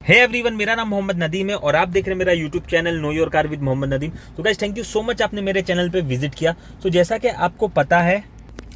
Hey everyone, मेरा नाम मोहम्मद नदीम है और आप देख रहे हैं मेरा YouTube channel know your car with Mohammad Nadeem. तो guys, thank you so much आपने मेरे चैनल पे विजिट किया। तो जैसा कि आपको पता है,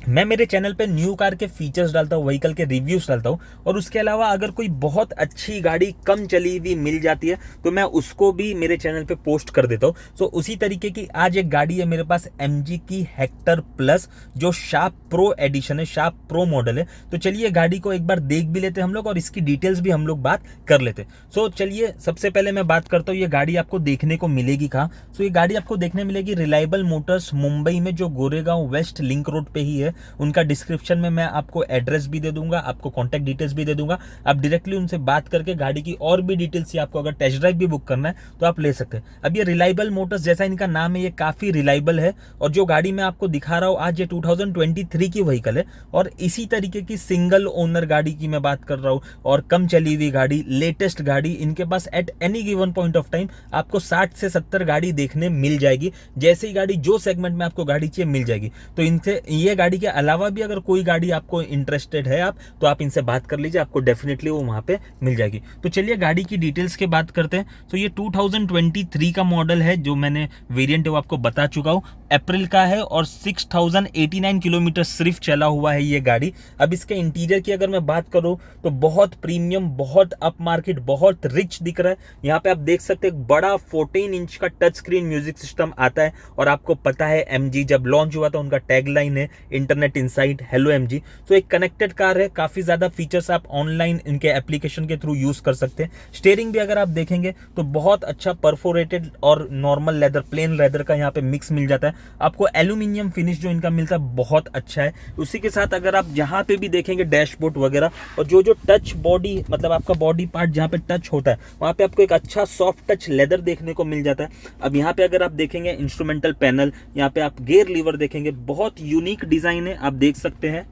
मैं मेरे चैनल पे न्यू कार के फीचर्स डालता हूँ, व्हीकल के रिव्यूज डालता हूँ और उसके अलावा अगर कोई बहुत अच्छी गाड़ी कम चली हुई मिल जाती है तो मैं उसको भी मेरे चैनल पे पोस्ट कर देता हूँ। सो उसी तरीके की आज एक गाड़ी है मेरे पास, MG की हेक्टर प्लस, जो शार्प प्रो एडिशन है, शार्प प्रो मॉडल है। तो चलिए गाड़ी को एक बार देख भी लेते हम लोग और इसकी डिटेल्स भी हम लोग बात कर लेते। सो चलिए सबसे पहले मैं बात करता हूँ ये गाड़ी आपको देखने को मिलेगी कहाँ। सो ये गाड़ी आपको देखने मिलेगी रिलायबल मोटर्स मुंबई में, जो गोरेगांव वेस्ट लिंक रोड पे ही है। उनका डिस्क्रिप्शन में मैं आपको एड्रेस भी दे दूंगा, आपको कॉन्टैक्ट डिटेल्स भी दे दूंगा। आप डायरेक्टली उनसे बात करके गाड़ी की और भी डिटेल्स, या आपको अगर टेस्ट ड्राइव भी बुक करना है तो आप ले सकते हैं। अब ये रिलायबल मोटर्स, जैसा इनका नाम है, ये काफी रिलायबल है। और जो गाड़ी मैं आपको दिखा रहा हूँ आज, ये 2023 की व्हीकल है और इसी तरीके की सिंगल ओनर गाड़ी की मैं बात कर रहा हूँ और कम चली हुई गाड़ी, लेटेस्ट गाड़ी इनके पास at any given point of time आपको 60 से 70 गाड़ी देखने मिल जाएगी। जैसे ही गाड़ी जो सेगमेंट में आपको गाड़ी चाहिए मिल जाएगी। तो इनसे ये गाड़ी के अलावा भी अगर कोई गाड़ी आपको इंटरेस्टेड है आप, तो आप इनसे बात कर लीजिए, आपको डेफिनेटली वो वहां पे मिल जाएगी। तो चलिए गाड़ी की डिटेल्स के बात करते हैं। तो ये 2023 का मॉडल है, जो मैंने वेरिएंट है वो आपको बता चुका हूँ, अप्रैल का है और 6089 किलोमीटर सिर्फ चला हुआ है ये गाड़ी। अब इसके इंटीरियर की अगर मैं बात करूँ तो बहुत प्रीमियम, बहुत अप मार्केट, बहुत रिच दिख रहा है। यहाँ पे आप देख सकते हैं एक बड़ा 14 इंच का टच स्क्रीन म्यूजिक सिस्टम आता है और आपको पता है MG जब लॉन्च हुआ था उनका टैगलाइन है इंटरनेट इनसाइट हेलो MG। तो एक कनेक्टेड कार है, काफी ज्यादा फीचर्स आप ऑनलाइन इनके एप्लीकेशन के थ्रू यूज कर सकते हैं। स्टीयरिंग भी अगर आप देखेंगे तो बहुत अच्छा परफोरेटेड और नॉर्मल लेदर, प्लेन लेदर का यहाँ पे मिक्स मिल जाता है। आपको एल्यूमिनियम फिनिश जो इनका मिलता है बहुत अच्छा है। उसी के साथ अगर आप जहाँ पे भी देखेंगे डैशबोर्ड वगैरह और जो जो टच बॉडी, मतलब आपका बॉडी पार्ट जहाँ पे टच होता है वहाँ पे आपको एक अच्छा सॉफ्ट टच लेदर देखने को मिल जाता है। अब यहाँ पे अगर आप देखेंगे इंस्ट्रूमेंटल पैनल, यहाँ पे आप गियर लीवर देखेंगे, बहुत यूनिक डिजाइन है, आप देख सकते हैं।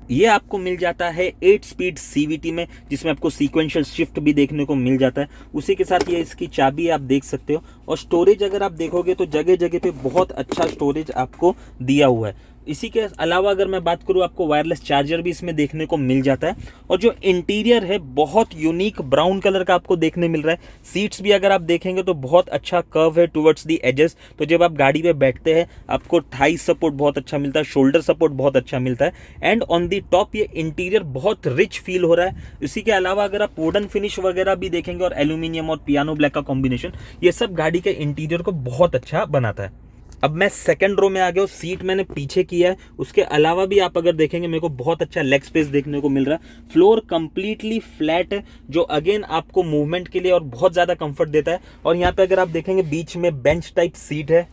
ये आपको मिल जाता है 8 स्पीड CVT में, जिसमें आपको सीक्वेंशियल शिफ्ट भी देखने को मिल जाता है। उसी के साथ ये इसकी चाबी आप देख सकते हो। और स्टोरेज अगर आप देखोगे तो जगह जगह पे बहुत अच्छा स्टोरेज आपको दिया हुआ है। इसी के अलावा अगर मैं बात करूँ, आपको वायरलेस चार्जर भी इसमें देखने को मिल जाता है। और जो इंटीरियर है बहुत यूनिक ब्राउन कलर का आपको देखने मिल रहा है। सीट्स भी अगर आप देखेंगे तो बहुत अच्छा कर्व है टुवर्ड्स दी एजेस। तो जब आप गाड़ी पे बैठते हैं आपको थाई सपोर्ट बहुत अच्छा मिलता है, शोल्डर सपोर्ट बहुत अच्छा मिलता है। एंड ऑन दी टॉप ये इंटीरियर बहुत रिच फील हो रहा है। इसी के अलावा अगर आप वुडन फिनिश वगैरह भी देखेंगे और एल्यूमिनियम और पियानो ब्लैक का कॉम्बिनेशन, ये सब गाड़ी के इंटीरियर को बहुत अच्छा बनाता है। अब मैं सेकंड रो में आ गया हूँ, सीट मैंने पीछे किया है। उसके अलावा भी आप अगर देखेंगे मेरे को बहुत अच्छा लेग स्पेस देखने को मिल रहा है। फ्लोर कंप्लीटली फ्लैट है, जो अगेन आपको मूवमेंट के लिए और बहुत ज्यादा कंफर्ट देता है। और यहाँ पे अगर आप देखेंगे बीच में बेंच टाइप सीट है।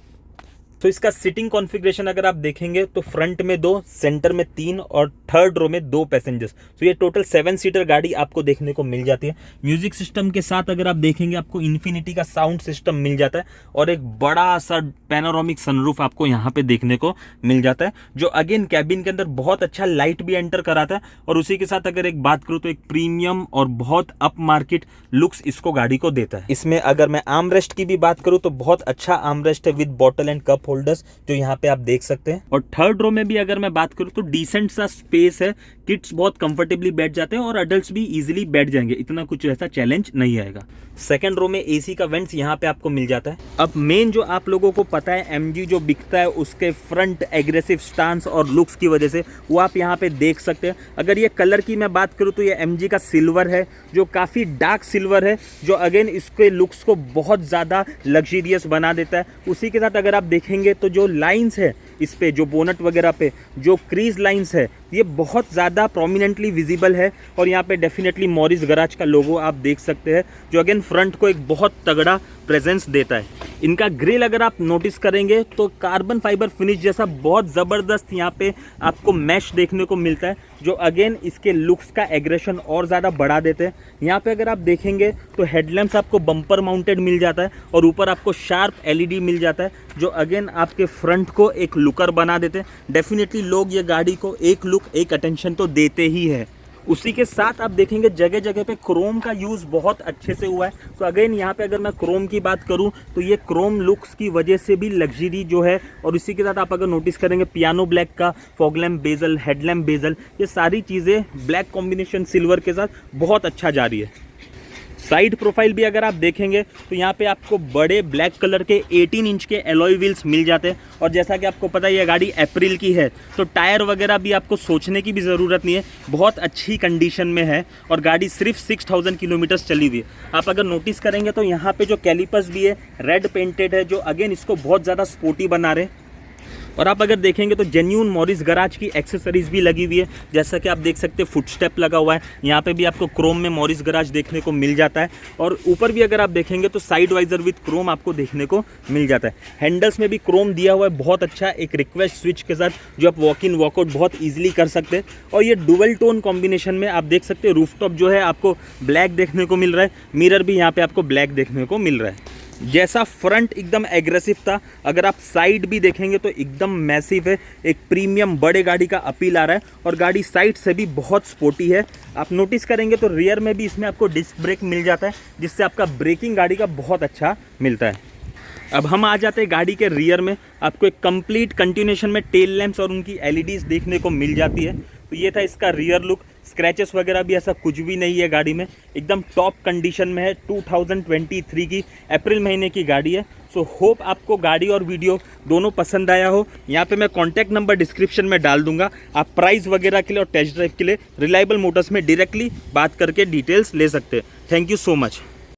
तो इसका सिटिंग कॉन्फ़िगरेशन अगर आप देखेंगे तो फ्रंट में 2, सेंटर में 3 और थर्ड रो में 2 पैसेंजर्स। तो ये टोटल 7 सीटर गाड़ी आपको देखने को मिल जाती है। म्यूजिक सिस्टम के साथ अगर आप देखेंगे आपको इन्फिनिटी का साउंड सिस्टम मिल जाता है और एक बड़ा सा पैनोरामिक सनरूफ आपको यहाँ पे देखने को मिल जाता है, जो अगेन कैबिन के अंदर बहुत अच्छा लाइट भी एंटर कराता है। और उसी के साथ अगर एक बात करूँ तो एक प्रीमियम और बहुत अप मार्केट लुक्स इसको गाड़ी को देता है। इसमें अगर मैं आर्मरेस्ट की भी बात करूँ तो बहुत अच्छा आर्मरेस्ट है with bottle and cup holders, जो यहाँ पे आप देख सकते हैं। और थर्ड रो में भी अगर मैं बात करूँ तो डिसेंट सा स्पेस है, किड्स बहुत कंफर्टेबली बैठ जाते हैं और अडल्ट्स भी इजीली बैठ जाएंगे, इतना कुछ ऐसा चैलेंज नहीं आएगा। सेकंड रो में AC का वेंट्स यहाँ पे आपको मिल जाता है। अब मेन जो आप लोगों को पता है, MG जो बिकता है उसके फ्रंट एग्रेसिव स्टांस और लुक्स की वजह से, वो आप यहाँ पे देख सकते हैं। अगर ये कलर की मैं बात करूँ तो ये MG का सिल्वर है, जो काफ़ी डार्क सिल्वर है, जो अगेन इसके लुक्स को बहुत ज़्यादा लग्जरियस बना देता है। उसी के साथ अगर आप देखेंगे तो जो लाइन्स है इस पे, जो बोनट वगैरह पे जो क्रीज लाइंस है, ये बहुत ज़्यादा प्रोमिनेंटली विजिबल है। और यहाँ पे डेफिनेटली मॉरिस गराज का लोगो आप देख सकते हैं, जो अगेन फ्रंट को एक बहुत तगड़ा प्रेजेंस देता है। इनका ग्रिल अगर आप नोटिस करेंगे तो कार्बन फाइबर फिनिश जैसा बहुत ज़बरदस्त यहाँ पे आपको मैश देखने को मिलता है, जो अगेन इसके लुक्स का एग्रेशन और ज़्यादा बढ़ा देते हैं। यहाँ पे अगर आप देखेंगे तो हेडलैम्प्स आपको बम्पर माउंटेड मिल जाता है और ऊपर आपको शार्प LED मिल जाता है, जो अगेन आपके फ्रंट को एक लुकर बना देते हैं। डेफिनेटली लोग ये गाड़ी को एक लुक, एक अटेंशन तो देते ही है। उसी के साथ आप देखेंगे जगह जगह पे क्रोम का यूज़ बहुत अच्छे से हुआ है। तो अगेन यहाँ पे अगर मैं क्रोम की बात करूँ तो ये क्रोम लुक्स की वजह से भी लग्जरी जो है, और इसी के साथ आप अगर नोटिस करेंगे पियानो ब्लैक का fog lamp bezel, headlamp bezel, ये सारी चीज़ें ब्लैक कॉम्बिनेशन सिल्वर के साथ बहुत अच्छा जा रही है। साइड प्रोफाइल भी अगर आप देखेंगे तो यहाँ पे आपको बड़े ब्लैक कलर के 18 इंच के एलॉय व्हील्स मिल जाते हैं। और जैसा कि आपको पता है ये गाड़ी अप्रैल की है, तो टायर वगैरह भी आपको सोचने की भी ज़रूरत नहीं है, बहुत अच्छी कंडीशन में है। और गाड़ी सिर्फ 6000 किलोमीटर्स चली हुई है। आप अगर नोटिस करेंगे तो यहाँ पे जो कैलिपर्स भी है रेड पेंटेड है, जो अगेन इसको बहुत ज़्यादा स्पोर्टी बना रहे। और आप अगर देखेंगे तो जेन्यून मॉरिस गराज की एक्सेसरीज भी लगी हुई है, जैसा कि आप देख सकते हैं फुटस्टेप लगा हुआ है। यहाँ पे भी आपको क्रोम में मॉरिस गराज देखने को मिल जाता है। और ऊपर भी अगर आप देखेंगे तो साइड वाइजर विद क्रोम आपको देखने को मिल जाता है। हैंडल्स में भी क्रोम दिया हुआ है, बहुत अच्छा, एक रिक्वेस्ट स्विच के साथ जो आप वॉक इन वॉकआउट बहुत ईजिली कर सकते हैं। और ये डुअल टोन कॉम्बिनेशन में आप देख सकते हैं, रूफटॉप जो है आपको ब्लैक देखने को मिल रहा है, मिरर भी यहाँ पे आपको ब्लैक देखने को मिल रहा है। जैसा फ्रंट एकदम एग्रेसिव था, अगर आप साइड भी देखेंगे तो एकदम मैसिव है, एक प्रीमियम बड़े गाड़ी का अपील आ रहा है। और गाड़ी साइड से भी बहुत स्पोर्टी है। आप नोटिस करेंगे तो रियर में भी इसमें आपको डिस्क ब्रेक मिल जाता है, जिससे आपका ब्रेकिंग गाड़ी का बहुत अच्छा मिलता है। अब हम आ जाते हैं गाड़ी के रियर में, आपको एक कंप्लीट कंटिन्यूएशन में टेल लैंप्स और उनकी एलईडीज देखने को मिल जाती है। तो ये था इसका रियर लुक। स्क्रैचेस वगैरह भी ऐसा कुछ भी नहीं है गाड़ी में, एकदम टॉप कंडीशन में है। 2023 की अप्रैल महीने की गाड़ी है। सो होप आपको गाड़ी और वीडियो दोनों पसंद आया हो। यहाँ पे मैं कॉन्टैक्ट नंबर डिस्क्रिप्शन में डाल दूंगा, आप प्राइस वगैरह के लिए और टेस्ट ड्राइव के लिए रिलायबल मोटर्स में डायरेक्टली बात करके डिटेल्स ले सकते हैं। Thank you so much.